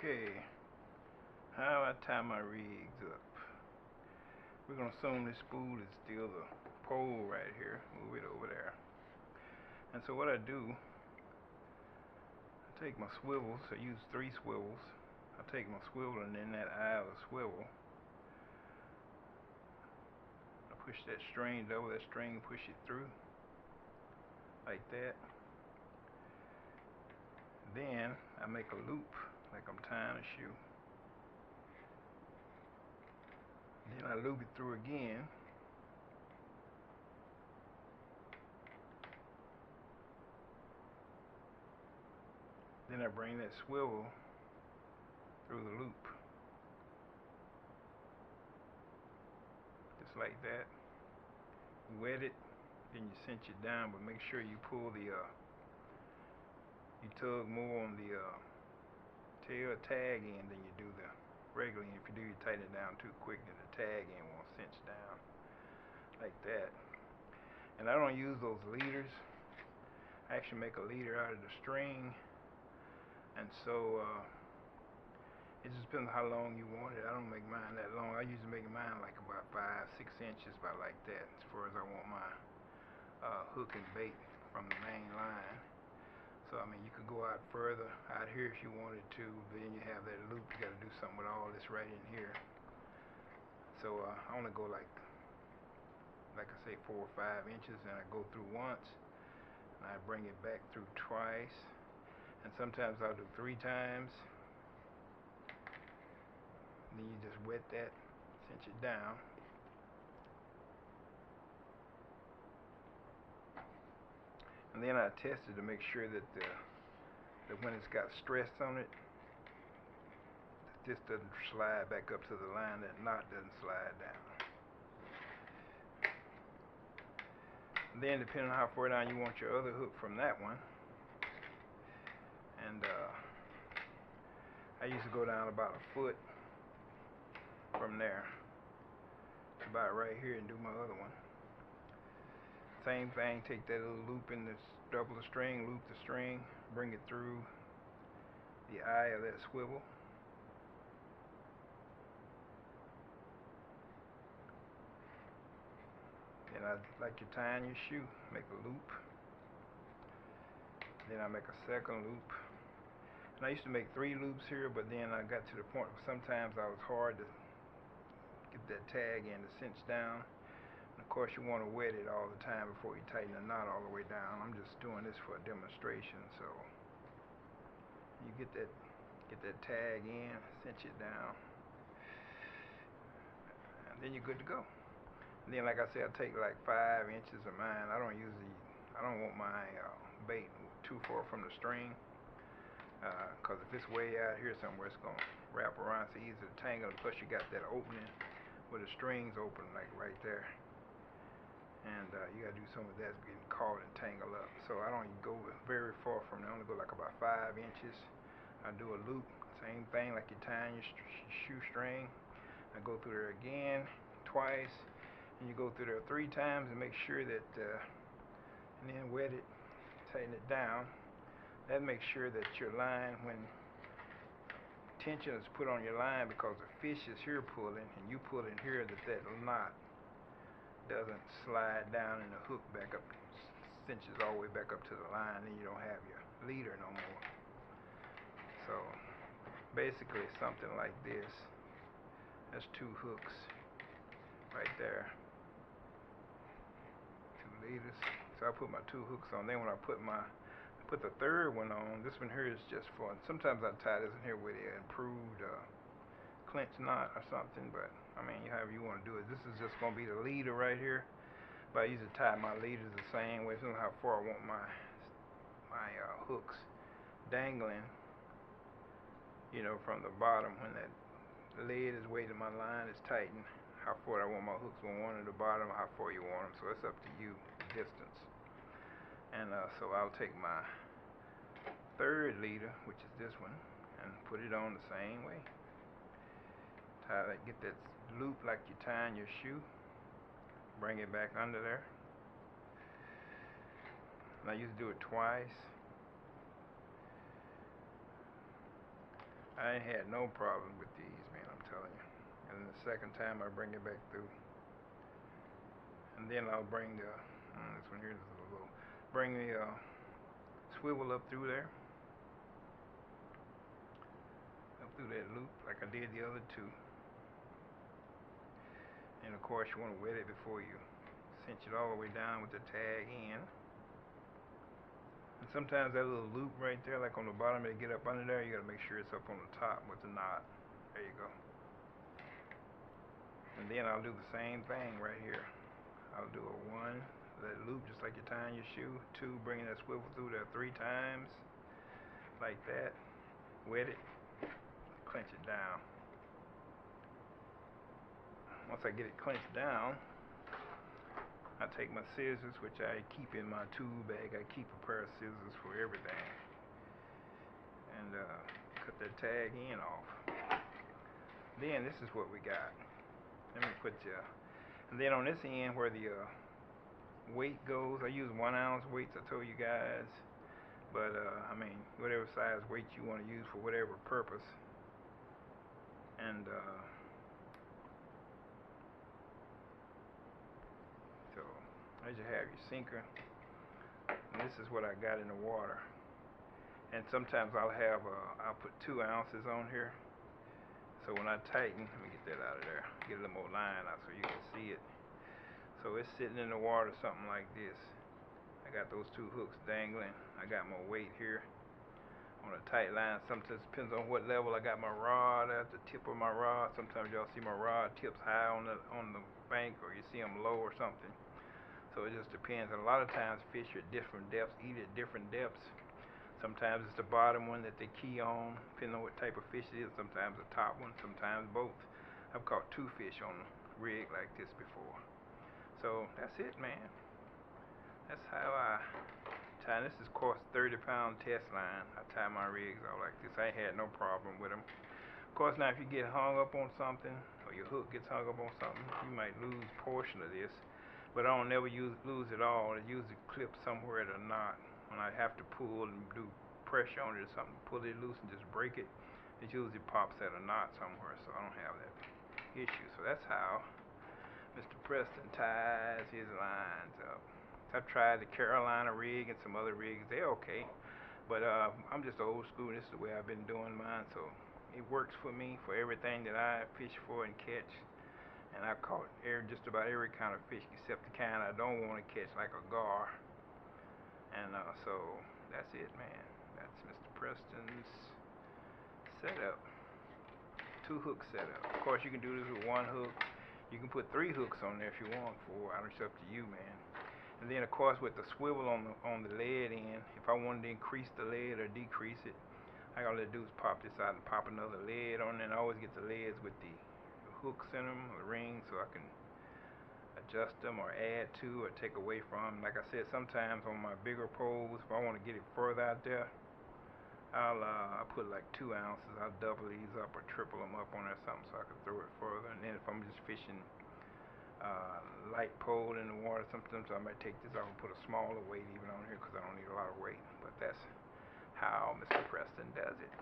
Okay, how I tie my rigs up. We're going to assume this spool is still the pole right here. Move it over there. And so what I do, I take my swivels. I use 3 swivels. I take my swivel and then that eye of the swivel. I push that string, double that string, push it through like that. Then I make a loop like I'm tying a shoe. Then I loop it through again. Then I bring that swivel through the loop. Just like that. Wet it, then you cinch it down, but make sure you pull the, you tug more on the tail tag end than you do the regular end. If you do, you tighten it down too quick, then the tag end won't cinch down like that. And I don't use those leaders. I actually make a leader out of the string, and so it just depends on how long you want it. I don't make mine that long. I usually make mine like about 5-6 inches, about like that, as far as I want my hook and bait from the main line. So I mean, you could go out further out here if you wanted to, but then you have that loop. You got to do something with all this right in here. So I only go like I say 4 or 5 inches, and I go through once, and I bring it back through twice, and sometimes I'll do 3 times. And then you just wet that, cinch it down. And then I test it to make sure that that when it's got stress on it, that this doesn't slide back up to the line, that knot doesn't slide down. And then depending on how far down you want your other hook from that one, and I used to go down about 1 foot from there to about right here and do my other one. Same thing, take that little loop in this, double the string, loop the string, bring it through the eye of that swivel. Then like you're tying your shoe, make a loop. Then I make a second loop. And I used to make 3 loops here, but then I got to the point where sometimes I was hard to get that tag in to cinch down. And of course you want to wet it all the time before you tighten the knot all the way down. I'm just doing this for a demonstration. So you get that tag in, cinch it down, and then you're good to go. And then like I said, I take like 5 inches of mine. I don't want my bait too far from the string, because if it's way out here somewhere, it's going to wrap around. It's easy to tangle, plus you got that opening where the string's open, like right there. And you got to do some of that getting caught and tangled up. So I don't go very far from there. I only go like about 5 inches. I do a loop, same thing like you're tying your shoe string. I go through there again, twice, and you go through there 3 times and make sure that, and then wet it, tighten it down. That makes sure that your line, when tension is put on your line because the fish is here pulling and you pull in here, that knot doesn't slide down and the hook back up, cinches all the way back up to the line, and you don't have your leader no more. So basically it's something like this. That's 2 hooks right there, 2 leaders. So I put my 2 hooks on. Then when I put the third one on, this one here is just for, sometimes I tie this in here with an improved clinch knot or something, but I mean, however you want to do it. This is just going to be the leader right here, but I usually tie my leaders the same way, depending on how far I want my hooks dangling, you know, from the bottom. When that lead is weighted, my line is tightened, how far I want my hooks from one to the bottom, how far you want them. So it's up to you, the distance. And so I'll take my third leader, which is this one, and put it on the same way. Tie that, get that loop like you're tying your shoe, bring it back under there. And I used to do it twice. I ain't had no problem with these, man, I'm telling you. And then the second time I bring it back through. And then I'll bring the, this one here is a little, bring the swivel up through there, up through that loop like I did the other two. And of course you want to wet it before you cinch it all the way down with the tag in. And sometimes that little loop right there, like on the bottom, to get up under there, you gotta make sure it's up on the top with the knot. There you go. And then I'll do the same thing right here. I'll do a 1, that loop just like you're tying your shoe. 2, bringing that swivel through there 3 times, like that. Wet it, clench it down. Once I get it clenched down, I take my scissors, which I keep in my tool bag. I keep a pair of scissors for everything. And cut that tag in off. Then this is what we got. Let me put you. And then on this end where the weight goes, I use 1 ounce weights, I told you guys. But I mean, whatever size weight you want to use for whatever purpose. And so as you have your sinker, and this is what I got in the water. And sometimes I'll put 2 ounces on here. So when I tighten, let me get that out of there, get a little more line out so you can see it. So it's sitting in the water something like this. I got those 2 hooks dangling. I got my weight here on a tight line. Sometimes it depends on what level I got my rod at, the tip of my rod. Sometimes y'all see my rod tips high on the bank, or you see them low or something. So it just depends. And a lot of times fish are at different depths, eat at different depths. Sometimes it's the bottom one that they key on, depending on what type of fish it is. Sometimes the top one, sometimes both. I've caught 2 fish on a rig like this before. So that's it, man. That's how I tie. This is, of course, 30-pound test line. I tie my rigs out like this. I ain't had no problem with them. Of course, now if you get hung up on something, or your hook gets hung up on something, you might lose a portion of this. But I don't never lose it all. It usually clips somewhere at a knot. When I have to pull and do pressure on it or something, pull it loose and just break it, it usually pops at a knot somewhere, so I don't have that issue. So that's how Mr. Preston ties his lines up. I've tried the Carolina rig and some other rigs. They're okay, but I'm just old school. This is the way I've been doing mine, so it works for me for everything that I fish for and catch. And I've caught just about every kind of fish except the kind I don't want to catch, like a gar. And so that's it, man. That's Mr. Preston's setup. 2 hook setup. Of course, you can do this with 1 hook. You can put 3 hooks on there if you want. 4. It's up to you, man. And then, of course, with the swivel on the lead end, if I wanted to increase the lead or decrease it, all I gotta do is pop this out and pop another lead on it. And I always get the leads with the hooks in them, the rings, so I can adjust them or add to or take away from. Like I said, sometimes on my bigger poles, if I want to get it further out there, I'll put like 2 ounces. I'll double these up or triple them up on there or something so I can throw it further. And then if I'm just fishing light pole in the water, sometimes I might take this off and put a smaller weight even on here because I don't need a lot of weight. But that's how Mr. Preston does it.